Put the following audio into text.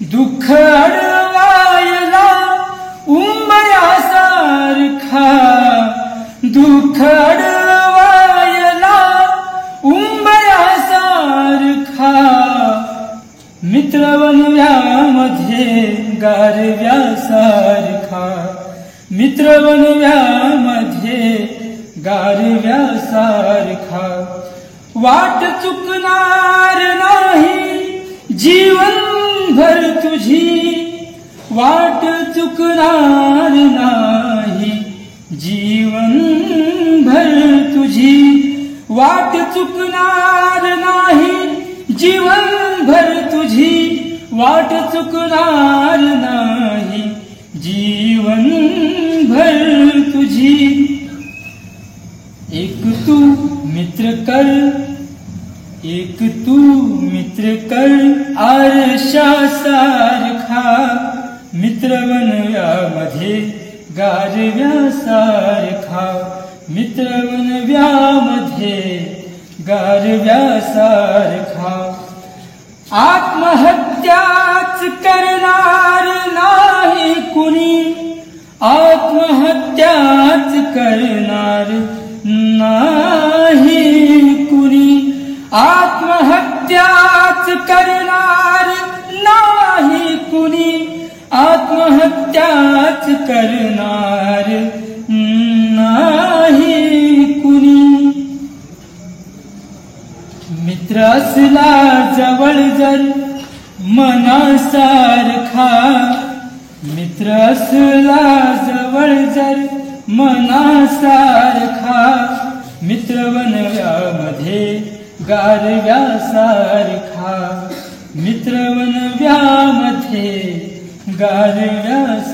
दुःख अडवायला उंबयासारखा, दुःख अडवायला उंबयासारखा, मित्र बनव्यामध्ये गारव्यासारखा, मित्र बनव्यामध्ये गारव्यासारखा, वाट चुकणार नाही जीवनभर तुझी, वाट चुकणार नाही जीवनभर तुझी, वाट चुकणार नाही जीवनभर तुझी, वाट चुकणार नाही जीवनभर तुझी। एक तू मित्र कर, एक तू मित्र कर आरशासारखा, मित्र बनव्यामध्ये गारव्यासारखा, मित्र बनव्यामध्ये गारव्यासारखा, आत्महत्याच करणार नाही कुणी, आत्महत्याच करणार नाही कुणी, आत्महत्याच करणार नाही कुणी, आत्महत्याच करणार नाही कुणी। मित्र असला जवळ जर मनासारखा, मित्र असला जवळ जर मनासारखा, मित्र बनव्यामध्ये गारव्यासारखा, मित्र बनव्यामध्ये गारव्यासारखा।